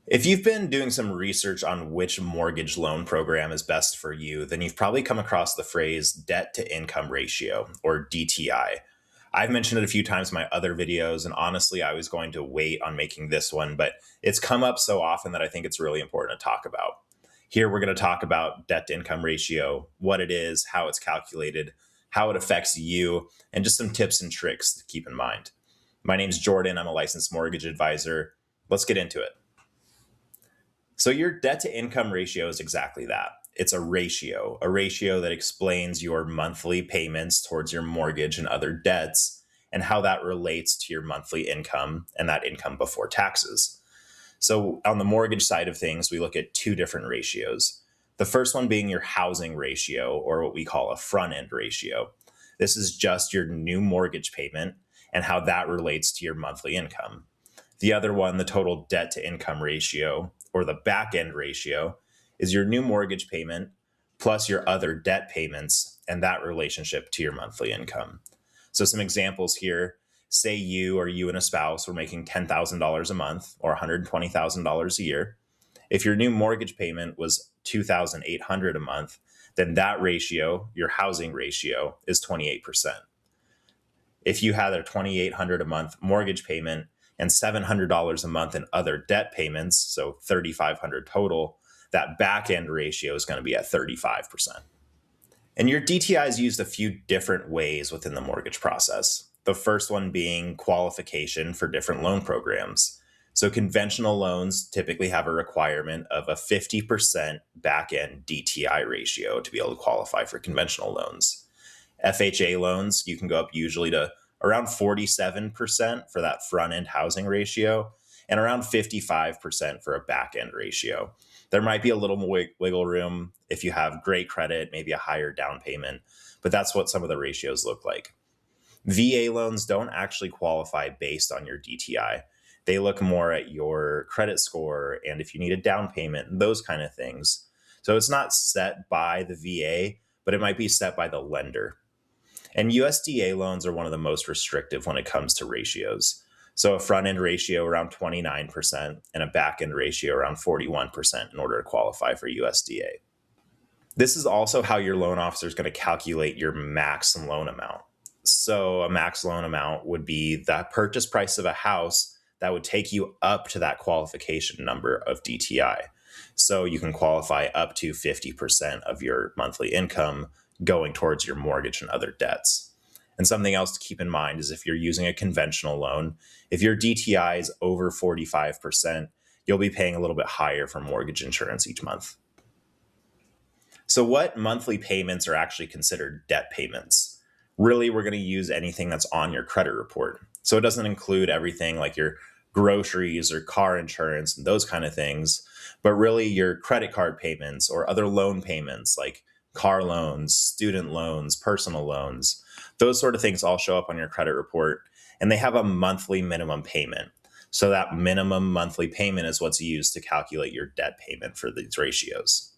If you've been doing some research on which mortgage loan program is best for you, then you've probably come across the phrase debt to income ratio, or DTI. I've mentioned it a few times in my other videos, and honestly, I was going to wait on making this one, but it's come up so often that I think it's really important to talk about. Here, we're going to talk about debt to income ratio, what it is, how it's calculated, how it affects you, and just some tips and tricks to keep in mind. My name's Jordan. I'm a licensed mortgage advisor. Let's get into it. So your debt to income ratio is exactly that. It's a ratio that explains your monthly payments towards your mortgage and other debts and how that relates to your monthly income and that income before taxes. So on the mortgage side of things, we look at two different ratios. The first one being your housing ratio, or what we call a front end ratio. This is just your new mortgage payment and how that relates to your monthly income. The other one, the total debt to income ratio, or the back end ratio, is your new mortgage payment plus your other debt payments and that relationship to your monthly income. So some examples here, say you and a spouse were making $10,000 a month or $120,000 a year. If your new mortgage payment was $2,800 a month, then that ratio, your housing ratio, is 28%. If you had a $2,800 a month mortgage payment and $700 a month in other debt payments, so $3,500 total, that back end ratio is going to be at 35%. And your DTI is used a few different ways within the mortgage process. The first one being qualification for different loan programs. So conventional loans typically have a requirement of a 50% back end DTI ratio to be able to qualify for conventional loans. FHA loans, you can go up usually to around 47% for that front end housing ratio and around 55% for a back end ratio. There might be a little more wiggle room if you have great credit, maybe a higher down payment, but that's what some of the ratios look like. VA loans don't actually qualify based on your DTI. They look more at your credit score and if you need a down payment and those kind of things. So it's not set by the VA, but it might be set by the lender. And USDA loans are one of the most restrictive when it comes to ratios. So a front end ratio around 29% and a back end ratio around 41% in order to qualify for USDA. This is also how your loan officer is going to calculate your max loan amount. So a max loan amount would be the purchase price of a house that would take you up to that qualification number of DTI. So you can qualify up to 50% of your monthly income going towards your mortgage and other debts. And something else to keep in mind is if you're using a conventional loan, if your DTI is over 45%, you'll be paying a little bit higher for mortgage insurance each month. So what monthly payments are actually considered debt payments? Really, we're going to use anything that's on your credit report. So it doesn't include everything like your groceries or car insurance and those kind of things, but really your credit card payments or other loan payments like car loans, student loans, personal loans, those sort of things all show up on your credit report and they have a monthly minimum payment. So that minimum monthly payment is what's used to calculate your debt payment for these ratios.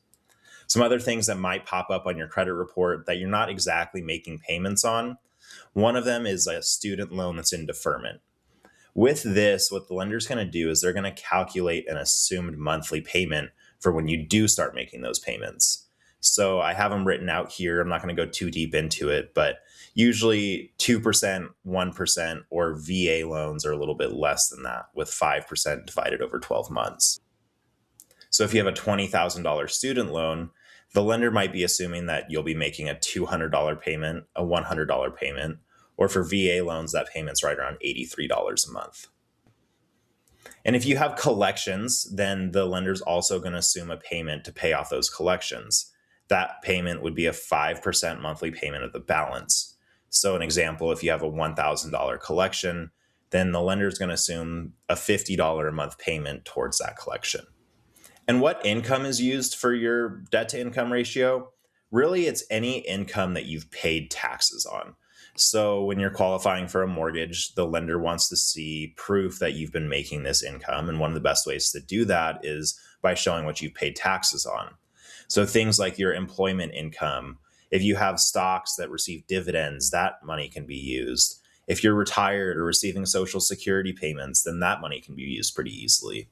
Some other things that might pop up on your credit report that you're not exactly making payments on. One of them is a student loan that's in deferment. With this, what the lender's going to do is they're going to calculate an assumed monthly payment for when you do start making those payments. So I have them written out here. I'm not going to go too deep into it, but usually 2%, 1%, or VA loans are a little bit less than that, with 5% divided over 12 months. So if you have a $20,000 student loan, the lender might be assuming that you'll be making a $200 payment, a $100 payment, or for VA loans, that payment's right around $83 a month. And if you have collections, then the lender's also going to assume a payment to pay off those collections. That payment would be a 5% monthly payment of the balance. So an example, if you have a $1,000 collection, then the lender is going to assume a $50 a month payment towards that collection. And what income is used for your debt to income ratio? Really, it's any income that you've paid taxes on. So when you're qualifying for a mortgage, the lender wants to see proof that you've been making this income. And one of the best ways to do that is by showing what you've paid taxes on. So things like your employment income, if you have stocks that receive dividends, that money can be used. If you're retired or receiving Social Security payments, then that money can be used pretty easily.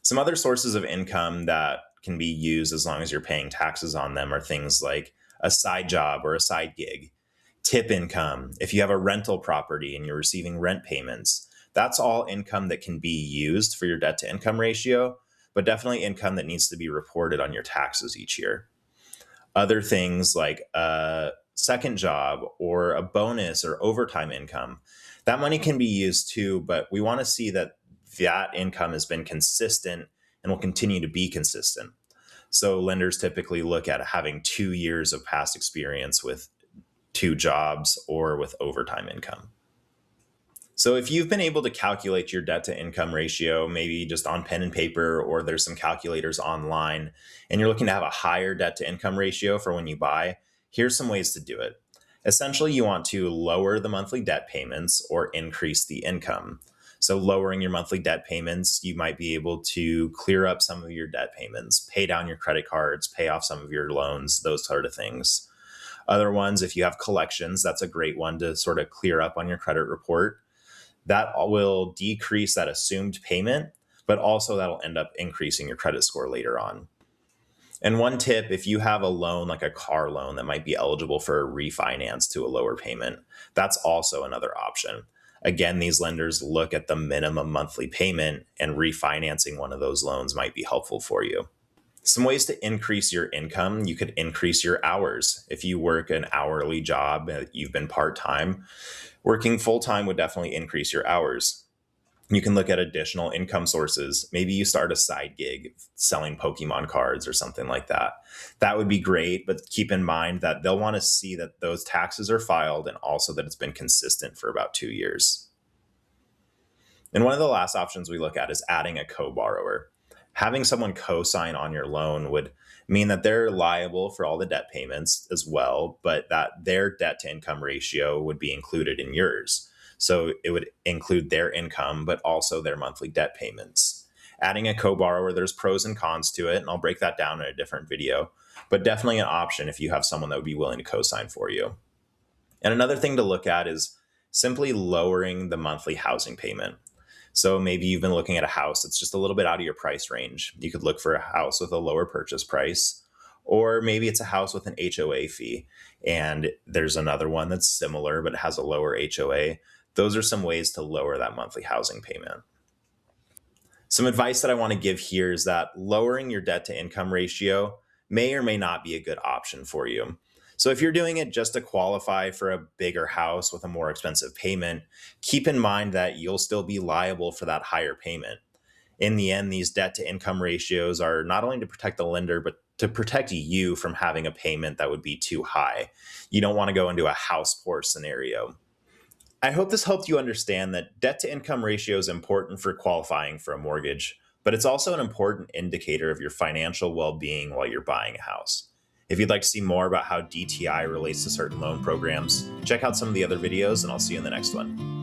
Some other sources of income that can be used as long as you're paying taxes on them are things like a side job or a side gig, tip income. If you have a rental property and you're receiving rent payments, that's all income that can be used for your debt to income ratio, but definitely income that needs to be reported on your taxes each year. Other things like a second job or a bonus or overtime income, that money can be used too, but we want to see that that income has been consistent and will continue to be consistent. So lenders typically look at having 2 years of past experience with two jobs or with overtime income. So if you've been able to calculate your debt to income ratio, maybe just on pen and paper, or there's some calculators online, and you're looking to have a higher debt to income ratio for when you buy, here's some ways to do it. Essentially, you want to lower the monthly debt payments or increase the income. So lowering your monthly debt payments, you might be able to clear up some of your debt payments, pay down your credit cards, pay off some of your loans, those sort of things. Other ones, if you have collections, that's a great one to sort of clear up on your credit report. That will decrease that assumed payment, but also that'll end up increasing your credit score later on. And one tip, if you have a loan like a car loan that might be eligible for a refinance to a lower payment, that's also another option. Again, these lenders look at the minimum monthly payment, and refinancing one of those loans might be helpful for you. Some ways to increase your income: you could increase your hours. If you work an hourly job, you've been part-time, working full-time would definitely increase your hours. You can look at additional income sources. Maybe you start a side gig selling Pokemon cards or something like that. That would be great, but keep in mind that they'll want to see that those taxes are filed and also that it's been consistent for about 2 years. And one of the last options we look at is adding a co-borrower. Having someone co-sign on your loan would mean that they're liable for all the debt payments as well, but that their debt to income ratio would be included in yours. So it would include their income, but also their monthly debt payments. Adding a co-borrower, there's pros and cons to it, and I'll break that down in a different video, but definitely an option if you have someone that would be willing to co-sign for you. And another thing to look at is simply lowering the monthly housing payment. So maybe you've been looking at a house that's just a little bit out of your price range. You could look for a house with a lower purchase price, or maybe it's a house with an HOA fee. And there's another one that's similar, but it has a lower HOA. Those are some ways to lower that monthly housing payment. Some advice that I want to give here is that lowering your debt to income ratio may or may not be a good option for you. So if you're doing it just to qualify for a bigger house with a more expensive payment, keep in mind that you'll still be liable for that higher payment. In the end, these debt to income ratios are not only to protect the lender, but to protect you from having a payment that would be too high. You don't want to go into a house poor scenario. I hope this helped you understand that debt to income ratio is important for qualifying for a mortgage, but it's also an important indicator of your financial well-being while you're buying a house. If you'd like to see more about how DTI relates to certain loan programs, check out some of the other videos, and I'll see you in the next one.